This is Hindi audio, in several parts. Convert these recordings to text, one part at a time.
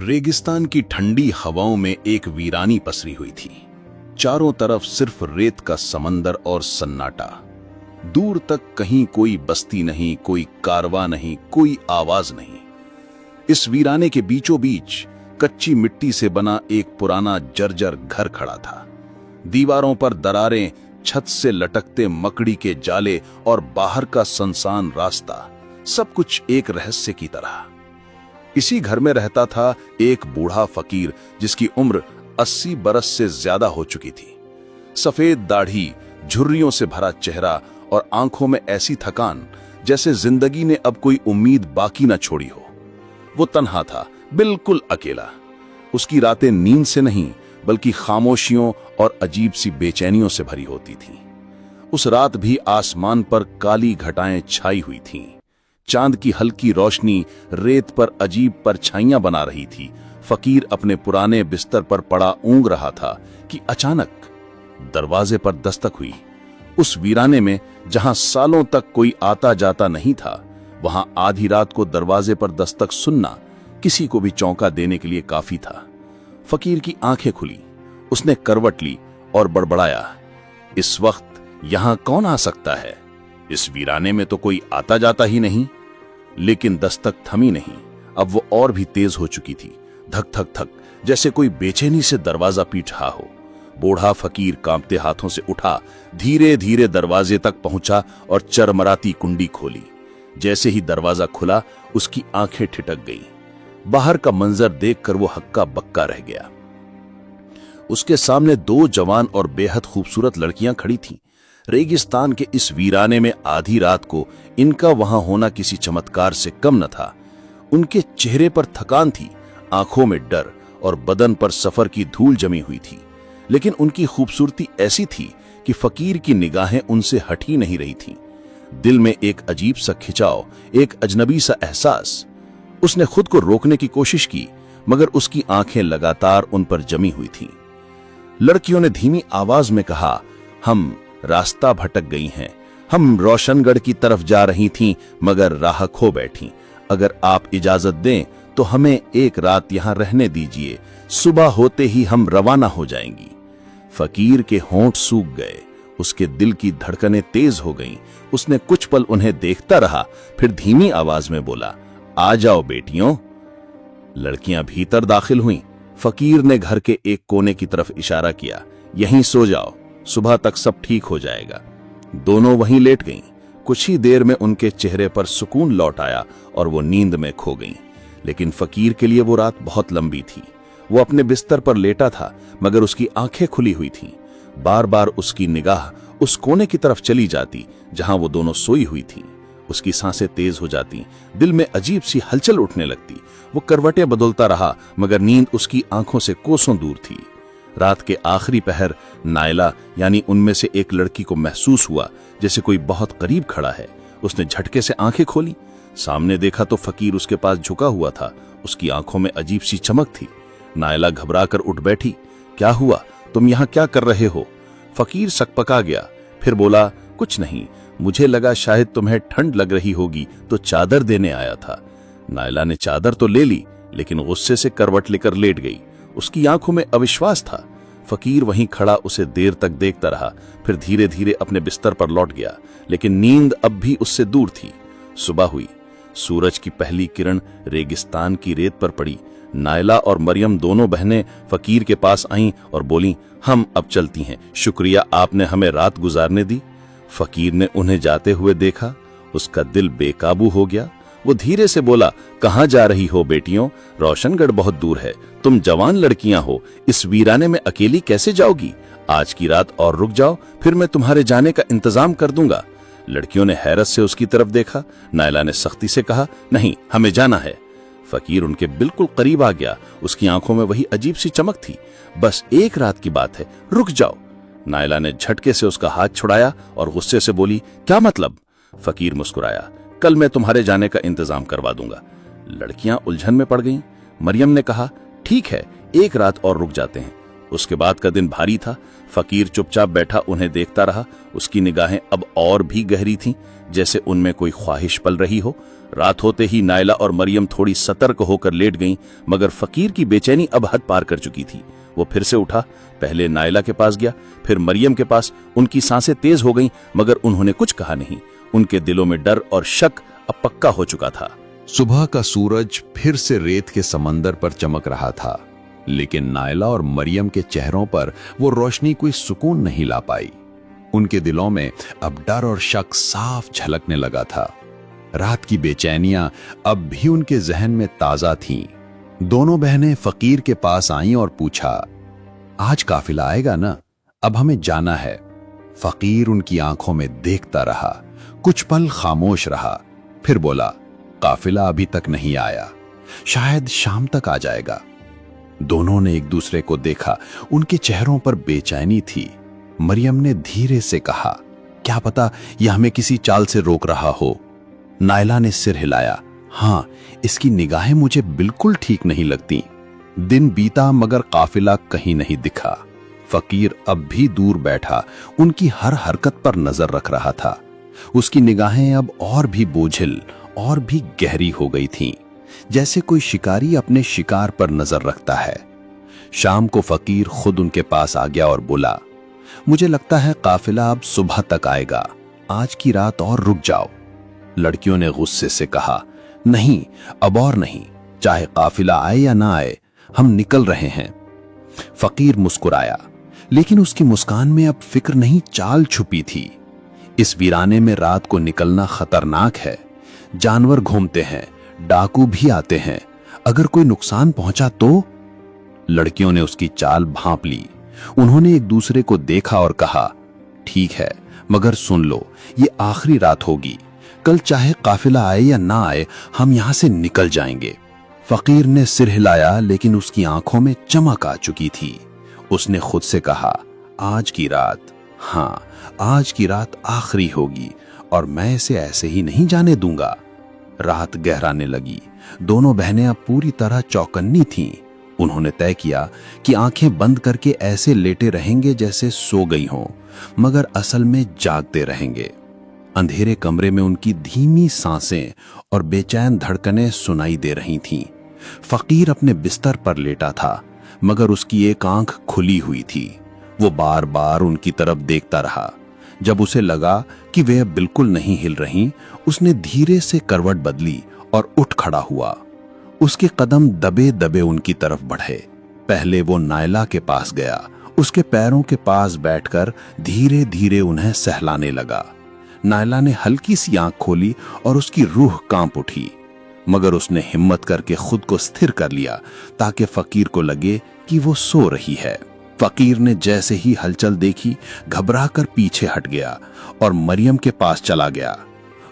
रेगिस्तान की ठंडी हवाओं में एक वीरानी पसरी हुई थी। चारों तरफ सिर्फ रेत का समंदर और सन्नाटा। दूर तक कहीं कोई बस्ती नहीं, कोई कारवां नहीं, कोई आवाज नहीं। इस वीराने के बीचों बीच कच्ची मिट्टी से बना एक पुराना जर्जर घर खड़ा था। दीवारों पर दरारें, छत से लटकते मकड़ी के जाले और बाहर का सुनसान रास्ता, सब कुछ एक रहस्य की तरह। इसी घर में रहता था एक बूढ़ा फकीर जिसकी उम्र 80 बरस से ज्यादा हो चुकी थी। सफेद दाढ़ी, झुर्रियों से भरा चेहरा और आंखों में ऐसी थकान जैसे जिंदगी ने अब कोई उम्मीद बाकी न छोड़ी हो। वो तन्हा था, बिल्कुल अकेला। उसकी रातें नींद से नहीं बल्कि खामोशियों और अजीब सी बेचैनियों से भरी होती थीं। उस रात भी आसमान पर काली घटाएं छाई हुई थीं। चांद की हल्की रोशनी रेत पर अजीब परछाइयां बना रही थी। फकीर अपने पुराने बिस्तर पर पड़ा ऊँग रहा था कि अचानक दरवाजे पर दस्तक हुई। उस वीराने में जहां सालों तक कोई आता जाता नहीं था, वहां आधी रात को दरवाजे पर दस्तक सुनना किसी को भी चौंका देने के लिए काफी था। फकीर की आंखें खुली, उसने करवट ली और बड़बड़ाया, इस वक्त यहां कौन आ सकता है? इस वीराने में तो कोई आता जाता ही नहीं। लेकिन दस्तक थमी नहीं, अब वो और भी तेज हो चुकी थी। धक धक धक, जैसे कोई बेचैनी से दरवाजा पीट रहा हो। बूढ़ा फकीर कांपते हाथों से उठा, धीरे धीरे दरवाजे तक पहुंचा और चरमराती कुंडी खोली। जैसे ही दरवाजा खुला, उसकी आंखें ठिठक गईं। बाहर का मंजर देखकर वो हक्का बक्का रह गया। उसके सामने दो जवान और बेहद खूबसूरत लड़कियां खड़ी थीं। रेगिस्तान के इस वीराने में आधी रात को इनका वहां होना किसी चमत्कार से कम न था। उनके चेहरे पर थकान थी, आंखों में डर और बदन पर सफर की धूल जमी हुई थी। लेकिन उनकी खूबसूरती ऐसी थी कि फकीर की निगाहें उनसे हट ही नहीं रही थीं। दिल में एक अजीब सा खिंचाव, एक अजनबी सा एहसास। उसने खुद को रोकने की कोशिश की, मगर उसकी आंखें लगातार उन पर जमी हुई थीं। लड़कियों ने धीमी आवाज में कहा, हम रास्ता भटक गई हैं। हम रोशनगढ़ की तरफ जा रही थीं, मगर राह खो बैठी। अगर आप इजाजत दें तो हमें एक रात यहां रहने दीजिए। सुबह होते ही हम रवाना हो जाएंगी। फकीर के होंठ सूख गए, उसके दिल की धड़कनें तेज हो गईं। उसने कुछ पल उन्हें देखता रहा, फिर धीमी आवाज में बोला, आ जाओ बेटियों। लड़कियां भीतर दाखिल हुईं। फकीर ने घर के एक कोने की तरफ इशारा किया, यहीं सो जाओ, सुबह तक सब ठीक हो जाएगा। दोनों वहीं लेट गईं। कुछ ही देर में उनके चेहरे पर सुकून लौट आया और वो नींद में खो गईं। लेकिन फकीर के लिए वो रात बहुत लंबी थी। वो अपने बिस्तर पर लेटा था, मगर उसकी आंखें खुली हुई थीं। बार बार उसकी निगाह उस कोने की तरफ चली जाती जहां वो दोनों सोई हुई थीं। उसकी सांसें तेज हो जाती, दिल में अजीब सी हलचल उठने लगती। वो करवटें बदलता रहा, मगर नींद उसकी आंखों से कोसों दूर थी। रात के आखिरी पहर नायला यानी उनमें से एक लड़की को महसूस हुआ जैसे कोई बहुत करीब खड़ा है। उसने झटके से आंखें खोली, सामने देखा तो फकीर उसके पास झुका हुआ था। उसकी आंखों में अजीब सी चमक थी। नायला घबराकर उठ बैठी, क्या हुआ? तुम यहाँ क्या कर रहे हो? फकीर सकपका गया, फिर बोला, कुछ नहीं, मुझे लगा शायद तुम्हें ठंड लग रही होगी तो चादर देने आया था। नायला ने चादर तो ले ली, लेकिन गुस्से से करवट लेकर लेट गई। उसकी आंखों में अविश्वास था। फकीर वहीं खड़ा उसे देर तक देखता रहा, फिर धीरे धीरे अपने बिस्तर पर लौट गया। लेकिन नींद अब भी उससे दूर थी। सुबह हुई, सूरज की पहली किरण रेगिस्तान की रेत पर पड़ी। नायला और मरियम दोनों बहनें फकीर के पास आईं और बोलीं, हम अब चलती हैं, शुक्रिया आपने हमें रात गुजारने दी। फकीर ने उन्हें जाते हुए देखा, उसका दिल बेकाबू हो गया। वो धीरे से बोला, कहां जा रही हो बेटियों? रोशनगढ़ बहुत दूर है, तुम जवान लड़कियां हो, इस वीराने में अकेली कैसे जाओगी? आज की रात और रुक जाओ, फिर मैं तुम्हारे जाने का इंतजाम कर दूंगा। लड़कियों ने हैरत से उसकी तरफ देखा। नायला ने सख्ती से कहा, नहीं, हमें जाना है। फकीर उनके बिल्कुल करीब आ गया। उसकी आंखों में वही अजीब सी चमक थी। बस एक रात की बात है, रुक जाओ। नायला ने झटके से उसका हाथ छुड़ाया और गुस्से से बोली, क्या मतलब? फकीर मुस्कुराया, कल मैं तुम्हारे जाने का इंतजाम करवा दूंगा। लड़कियां उलझन में पड़ गईं। मरियम ने कहा, ठीक है, एक रात और रुक जाते हैं। उसके बाद का दिन भारी था। फकीर चुपचाप बैठा उन्हें देखता रहा। उसकी निगाहें अब और भी गहरी थीं, जैसे उनमें कोई ख्वाहिश पल रही हो। रात होते ही नायला और मरियम थोड़ी सतर्क होकर लेट गईं, मगर फकीर की बेचैनी अब हद पार कर चुकी थी। वो फिर से उठा, पहले नायला के पास गया, फिर मरियम के पास। उनकी सांसें तेज हो गईं, मगर उन्होंने कुछ कहा नहीं। उनके दिलों में डर और शक अब पक्का हो चुका था। सुबह का सूरज फिर से रेत के समंदर पर चमक रहा था, लेकिन नायला और मरियम के चेहरों पर वो रोशनी कोई सुकून नहीं ला पाई। उनके दिलों में अब डर और शक साफ झलकने लगा था। रात की बेचैनियां अब भी उनके जहन में ताजा थीं। दोनों बहनें फकीर के पास आईं और पूछा, आज काफिला आएगा ना? अब हमें जाना है। फकीर उनकी आंखों में देखता रहा, कुछ पल खामोश रहा, फिर बोला, काफिला अभी तक नहीं आया, शायद शाम तक आ जाएगा। दोनों ने एक दूसरे को देखा, उनके चेहरों पर बेचैनी थी। मरियम ने धीरे से कहा, क्या पता यह हमें किसी चाल से रोक रहा हो। नायला ने सिर हिलाया, हां, इसकी निगाहें मुझे बिल्कुल ठीक नहीं लगती। दिन बीता मगर काफिला कहीं नहीं दिखा। फकीर अब भी दूर बैठा उनकी हर हरकत पर नजर रख रहा था। उसकी निगाहें अब और भी बोझिल और भी गहरी हो गई थीं, जैसे कोई शिकारी अपने शिकार पर नजर रखता है। शाम को फकीर खुद उनके पास आ गया और बोला, मुझे लगता है काफिला अब सुबह तक आएगा, आज की रात और रुक जाओ। लड़कियों ने गुस्से से कहा, नहीं, अब और नहीं, चाहे काफिला आए या ना आए, हम निकल रहे हैं। फकीर मुस्कुराया, लेकिन उसकी मुस्कान में अब फिक्र नहीं, चाल छुपी थी। इस वीराने में रात को निकलना खतरनाक है। जानवर घूमते हैं, डाकू भी आते हैं, अगर कोई नुकसान पहुंचा तो? लड़कियों ने उसकी चाल भांप ली। उन्होंने एक दूसरे को देखा और कहा, ठीक है, मगर सुन लो, ये आखिरी रात होगी। कल चाहे काफिला आए या ना आए, हम यहां से निकल जाएंगे। फकीर ने सिर हिलाया, लेकिन उसकी आंखों में चमक आ चुकी थी। उसने खुद से कहा, आज की रात, हां, आज की रात आखिरी होगी और मैं इसे ऐसे ही नहीं जाने दूंगा। रात गहराने लगी। दोनों बहनें अब पूरी तरह चौकन्नी थीं। उन्होंने तय किया कि आंखें बंद करके ऐसे लेटे रहेंगे जैसे सो गई हों, मगर असल में जागते रहेंगे। अंधेरे कमरे में उनकी धीमी सांसें और बेचैन धड़कनें सुनाई दे रही थीं। फकीर अपने बिस्तर पर लेटा था, मगर उसकी एक आंख खुली हुई थी। वो बार बार उनकी तरफ देखता रहा। जब उसे लगा कि वे अब बिल्कुल नहीं हिल रहीं, उसने धीरे से करवट बदली और उठ खड़ा हुआ। उसके कदम दबे दबे उनकी तरफ बढ़े। पहले वो नायला के पास गया, उसके पैरों के पास बैठकर धीरे धीरे उन्हें सहलाने लगा। नायला ने हल्की सी आंख खोली और उसकी रूह कांप उठी, मगर उसने हिम्मत करके खुद को स्थिर कर लिया ताकि फकीर को लगे कि वो सो रही है। फकीर ने जैसे ही हलचल देखी, घबराकर पीछे हट गया और मरियम के पास चला गया।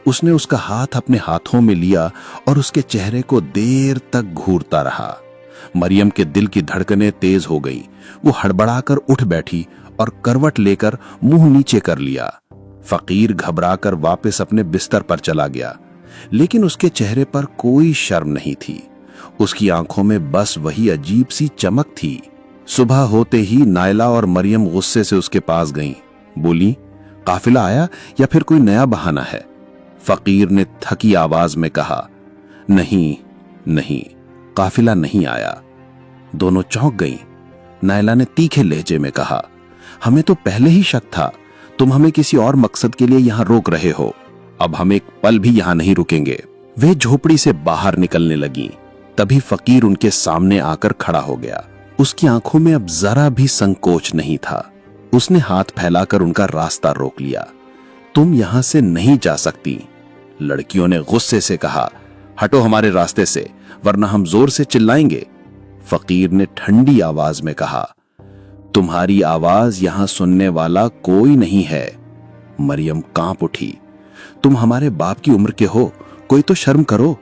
उसने उसका हाथ अपने हाथों में लिया और उसके चेहरे को देर तक घूरता रहा। मरियम के दिल की धड़कनें तेज हो गईं। वो हड़बड़ाकर उठ बैठी और करवट लेकर मुंह नीचे कर लिया। फकीर घबराकर वापस अपने बिस्तर पर चला गया, लेकिन उसके चेहरे पर कोई शर्म नहीं थी। उसकी आंखों में बस वही अजीब सी चमक थी। सुबह होते ही नायला और मरियम गुस्से से उसके पास गईं। बोली, काफिला आया या फिर कोई नया बहाना है? फकीर ने थकी आवाज में कहा, नहीं नहीं, काफिला नहीं आया। दोनों चौंक गईं। नायला ने तीखे लहजे में कहा, हमें तो पहले ही शक था, तुम हमें किसी और मकसद के लिए यहां रोक रहे हो। अब हम एक पल भी यहां नहीं रुकेंगे। वे झोपड़ी से बाहर निकलने लगी। तभी फकीर उनके सामने आकर खड़ा हो गया। उसकी आंखों में अब जरा भी संकोच नहीं था। उसने हाथ फैलाकर उनका रास्ता रोक लिया। तुम यहां से नहीं जा सकती। लड़कियों ने गुस्से से कहा, हटो हमारे रास्ते से, वरना हम जोर से चिल्लाएंगे। फकीर ने ठंडी आवाज में कहा, तुम्हारी आवाज यहां सुनने वाला कोई नहीं है। मरियम कांप उठी, तुम हमारे बाप की उम्र के हो, कोई तो शर्म करो।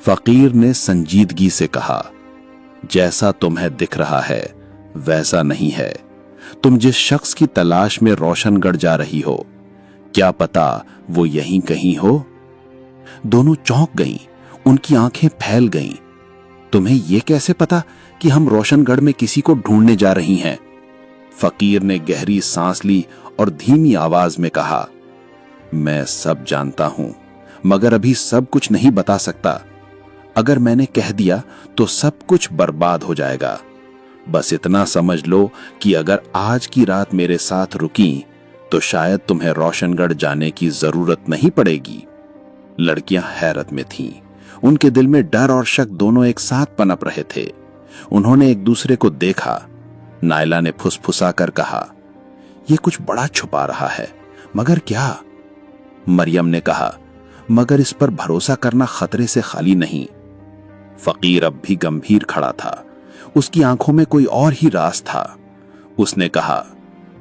फकीर ने संजीदगी से कहा, जैसा तुम्हें दिख रहा है वैसा नहीं है। तुम जिस शख्स की तलाश में रोशनगढ़ जा रही हो, क्या पता वो यहीं कहीं हो? दोनों चौंक गईं, उनकी आंखें फैल गईं। तुम्हें यह कैसे पता कि हम रोशनगढ़ में किसी को ढूंढने जा रही हैं? फकीर ने गहरी सांस ली और धीमी आवाज में कहा, मैं सब जानता हूं, मगर अभी सब कुछ नहीं बता सकता। अगर मैंने कह दिया तो सब कुछ बर्बाद हो जाएगा। बस इतना समझ लो कि अगर आज की रात मेरे साथ रुकी तो शायद तुम्हें रोशनगढ़ जाने की जरूरत नहीं पड़ेगी। लड़कियां हैरत में थीं। उनके दिल में डर और शक दोनों एक साथ पनप रहे थे। उन्होंने एक दूसरे को देखा। नायला ने फुसफुसा कर कहा, यह कुछ बड़ा छुपा रहा है, मगर क्या? मरियम ने कहा, मगर इस पर भरोसा करना खतरे से खाली नहीं। फकीर अब भी गंभीर खड़ा था। उसकी आंखों में कोई और ही राज था। उसने कहा,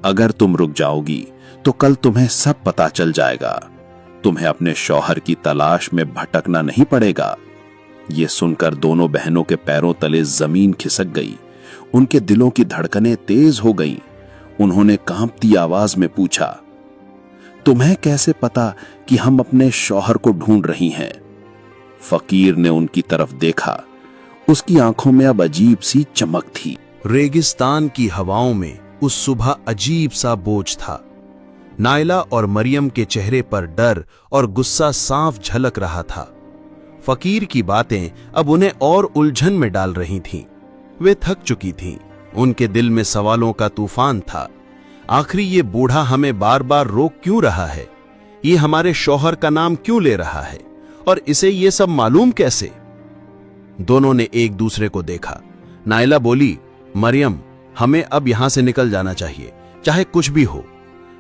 अगर तुम रुक जाओगी तो कल तुम्हें सब पता चल जाएगा। तुम्हें अपने शौहर की तलाश में भटकना नहीं पड़ेगा। ये सुनकर दोनों बहनों के पैरों तले जमीन खिसक गई। उनके दिलों की धड़कनें तेज हो गईं। उन्होंने कांपती आवाज में पूछा, तुम्हें कैसे पता कि हम अपने शौहर को ढूंढ रही हैं? फकीर ने उनकी तरफ देखा। उसकी आंखों में अब अजीब सी चमक थी। रेगिस्तान की हवाओं में उस सुबह अजीब सा बोझ था। नायला और मरियम के चेहरे पर डर और गुस्सा साफ झलक रहा था। फकीर की बातें अब उन्हें और उलझन में डाल रही थीं। वे थक चुकी थीं। उनके दिल में सवालों का तूफान था। आखिर ये बूढ़ा हमें बार बार रोक क्यों रहा है? ये हमारे शौहर का नाम क्यों ले रहा है? और इसे ये सब मालूम कैसे? दोनों ने एक दूसरे को देखा। नायला बोली, मरियम, हमें अब यहां से निकल जाना चाहिए, चाहे कुछ भी हो।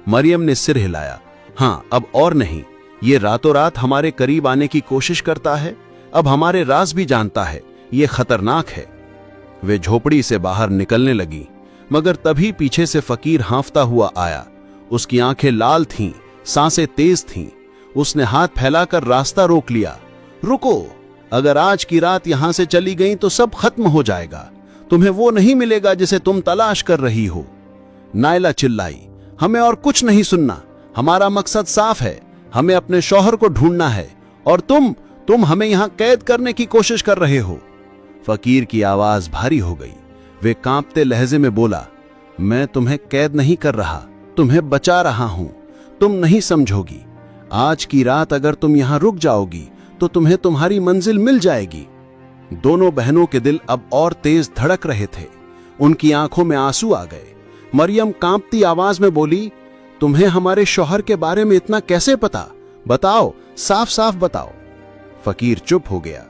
मरियम ने सिर हिलाया। हां, अब और नहीं। ये रातों रात हमारे करीब आने की कोशिश करता है। अब हमारे राज भी जानता है। ये खतरनाक है। वे झोपड़ी से बाहर निकलने लगी, मगर तभी पीछे से फकीर हांफता हुआ आया। उसकी आंखें लाल थीं, सांसें तेज थीं। उसने हाथ फैलाकर रास्ता रोक लिया। रुको, अगर आज की रात यहां से चली गई तो सब खत्म हो जाएगा। तुम्हें वो नहीं मिलेगा जिसे तुम तलाश कर रही हो। नायला चिल्लाई, हमें और कुछ नहीं सुनना। हमारा मकसद साफ है। हमें अपने शौहर को ढूंढना है और तुम हमें यहां कैद करने की कोशिश कर रहे हो। फकीर की आवाज भारी हो गई। वे कांपते लहजे में बोला, मैं तुम्हें कैद नहीं कर रहा, तुम्हें बचा रहा हूं। तुम नहीं समझोगी। आज की रात अगर तुम यहां रुक जाओगी तो तुम्हें तुम्हारी मंजिल मिल जाएगी। दोनों बहनों के दिल अब और तेज धड़क रहे थे। उनकी आंखों में आंसू आ गए। मरियम कांपती आवाज में बोली, तुम्हें हमारे शौहर के बारे में इतना कैसे पता? बताओ, साफ साफ बताओ। फकीर चुप हो गया।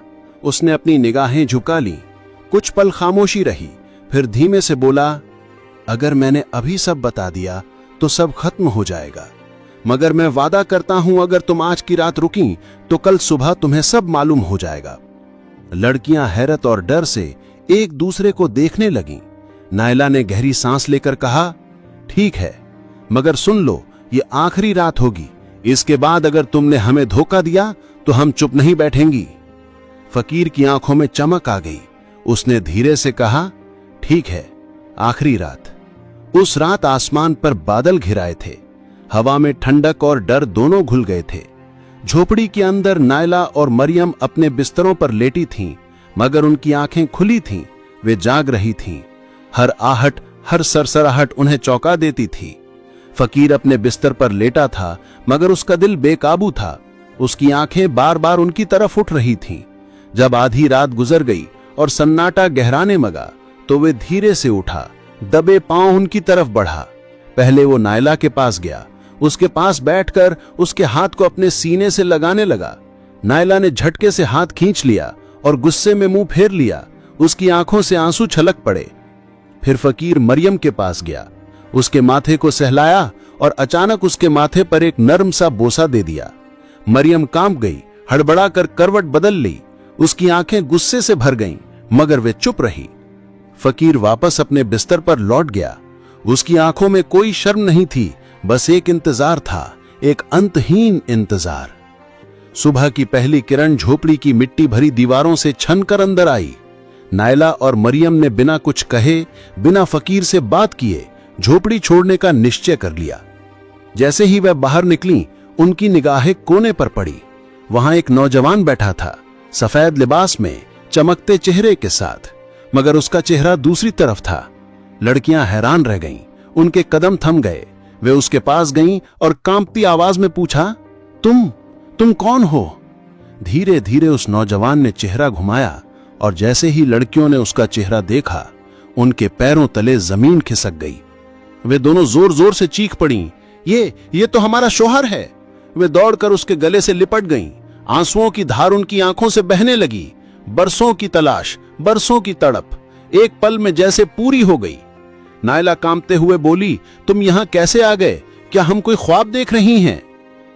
उसने अपनी निगाहें झुका ली। कुछ पल खामोशी रही, फिर धीमे से बोला, अगर मैंने अभी सब बता दिया तो सब खत्म हो जाएगा, मगर मैं वादा करता हूं अगर तुम आज की रात रुकी तो कल सुबह तुम्हें सब मालूम हो जाएगा। लड़कियां हैरत और डर से एक दूसरे को देखने लगीं। नायला ने गहरी सांस लेकर कहा, ठीक है, मगर सुन लो, ये आखिरी रात होगी। इसके बाद अगर तुमने हमें धोखा दिया तो हम चुप नहीं बैठेंगी। फकीर की आंखों में चमक आ गई। उसने धीरे से कहा, ठीक है, आखिरी रात। उस रात आसमान पर बादल घिराए थे। हवा में ठंडक और डर दोनों घुल गए थे। झोपड़ी के अंदर नायला और मरियम अपने बिस्तरों पर लेटी थीं, मगर उनकी आंखें खुली थीं। वे जाग रही थीं। हर आहट, हर सरसराहट उन्हें चौंका देती थी। फकीर अपने बिस्तर पर लेटा था, मगर उसका दिल बेकाबू था। उसकी आंखें बार बार उनकी तरफ उठ रही थीं। जब आधी रात गुजर गई और सन्नाटा गहराने लगा तो वे धीरे से उठा, दबे पांव उनकी तरफ बढ़ा। पहले वो नायला के पास गया। उसके पास बैठकर उसके हाथ को अपने सीने से लगाने लगा। नायला ने झटके से हाथ खींच लिया और गुस्से में मुंह फेर लिया। उसकी आंखों से आंसू छलक पड़े। फिर फकीर मरियम के पास गया, उसके माथे को सहलाया और अचानक उसके माथे पर एक नर्म सा बोसा दे दिया। मरियम कांप गई, हड़बड़ा कर करवट बदल ली। उसकी आंखें गुस्से से भर गईं, मगर वे चुप रही। फकीर वापस अपने बिस्तर पर लौट गया। उसकी आंखों में कोई शर्म नहीं थी, बस एक इंतजार था, एक अंतहीन इंतजार। सुबह की पहली किरण झोपड़ी की मिट्टी भरी दीवारों से छनकर अंदर आई। नायला और मरियम ने बिना कुछ कहे, बिना फकीर से बात किए झोपड़ी छोड़ने का निश्चय कर लिया। जैसे ही वह बाहर निकली, उनकी निगाहें कोने पर पड़ी। वहां एक नौजवान बैठा था, सफेद लिबास में, चमकते चेहरे के साथ, मगर उसका चेहरा दूसरी तरफ था। लड़कियां हैरान रह गईं। उनके कदम थम गए। वे उसके पास गईं और कांपती आवाज में पूछा, तुम कौन हो? धीरे धीरे उस नौजवान ने चेहरा घुमाया और जैसे ही लड़कियों ने उसका चेहरा देखा, उनके पैरों तले जमीन खिसक गई। वे दोनों जोर जोर से चीख पड़ी, ये तो हमारा शौहर है। वे दौड़कर उसके गले से लिपट गईं। आंसुओं की धार उनकी आंखों से बहने लगी। बरसों की तलाश, बरसों की तड़प एक पल में जैसे पूरी हो गई। नायला कांपते हुए बोली, तुम यहां कैसे आ गए? क्या हम कोई ख्वाब देख रही हैं?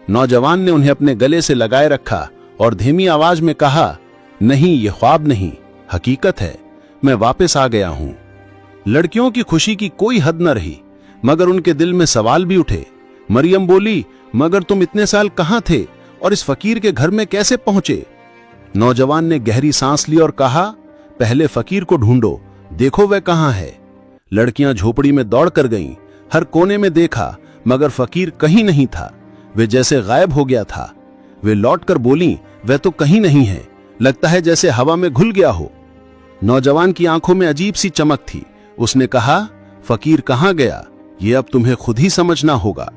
नौजवान ने उन्हें अपने गले से लगाए रखा और धीमी आवाज में कहा, नहीं, ये ख्वाब नहीं, हकीकत है। मैं वापस आ गया हूं। लड़कियों की खुशी की कोई हद न रही, मगर उनके दिल में सवाल भी उठे। मरियम बोली, मगर तुम इतने साल कहां थे और इस फकीर के घर में कैसे पहुंचे? नौजवान ने गहरी सांस ली और कहा, पहले फकीर को ढूंढो, देखो वह कहां है। लड़कियां झोपड़ी में दौड़ कर गईं। हर कोने में देखा, मगर फकीर कहीं नहीं था। वे जैसे गायब हो गया था। वे लौटकर बोली, वह तो कहीं नहीं है, लगता है जैसे हवा में घुल गया हो। नौजवान की आंखों में अजीब सी चमक थी। उसने कहा, फकीर कहां गया, यह अब तुम्हें खुद ही समझना होगा।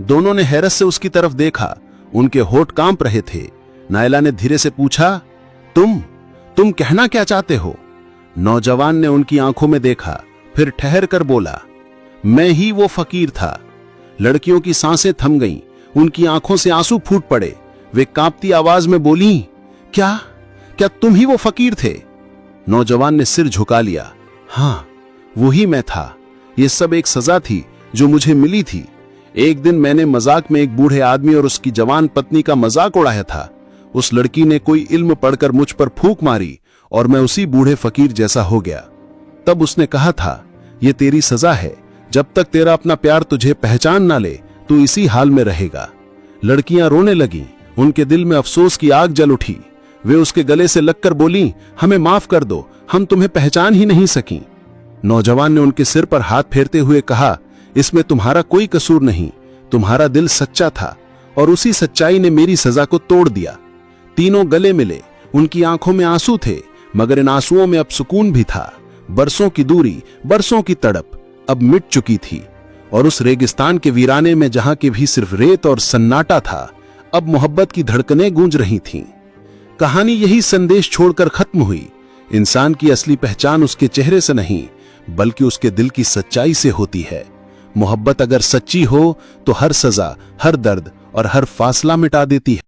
दोनों ने हैरत से उसकी तरफ देखा। उनके होठ कांप रहे थे। नायला ने धीरे से पूछा, तुम कहना क्या चाहते हो? नौजवान ने उनकी आंखों में देखा, फिर ठहर कर बोला, मैं ही वो फकीर था। लड़कियों की सांसें थम गईं। उनकी आंखों से आंसू फूट पड़े। वे कांपती आवाज में बोली, क्या तुम ही वो फकीर थे? नौजवान ने सिर झुका लिया। हां, वही मैं था। ये सब एक सजा थी जो मुझे मिली थी। एक दिन मैंने मजाक में एक बूढ़े आदमी और उसकी जवान पत्नी का मजाक उड़ाया था। उस लड़की ने कोई इल्म पढ़कर मुझ पर फूंक मारी और मैं उसी बूढ़े फकीर जैसा हो गया। तब उसने कहा था, ये तेरी सजा है। जब तक तेरा अपना प्यार तुझे पहचान ना ले, तू इसी हाल में रहेगा। लड़कियां रोने लगीं। उनके दिल में अफसोस की आग जल उठी। वे उसके गले से लगकर बोली, हमें माफ कर दो, हम तुम्हें पहचान ही नहीं सकी। नौजवान ने उनके सिर पर हाथ फेरते हुए कहा, इसमें तुम्हारा कोई कसूर नहीं। तुम्हारा दिल सच्चा था और उसी सच्चाई ने मेरी सजा को तोड़ दिया। तीनों गले मिले। उनकी आंखों में आंसू थे, मगर इन आंसुओं में अब सुकून भी था। बरसों की दूरी, बरसों की तड़प अब मिट चुकी थी और उस रेगिस्तान के वीराने में जहां के भी सिर्फ रेत और सन्नाटा था, अब मोहब्बत की धड़कनें गूंज रही थीं। कहानी यही संदेश छोड़कर खत्म हुई। इंसान की असली पहचान उसके चेहरे से नहीं, बल्कि उसके दिल की सच्चाई से होती है। मोहब्बत अगर सच्ची हो तो हर सजा, हर दर्द और हर फासला मिटा देती है।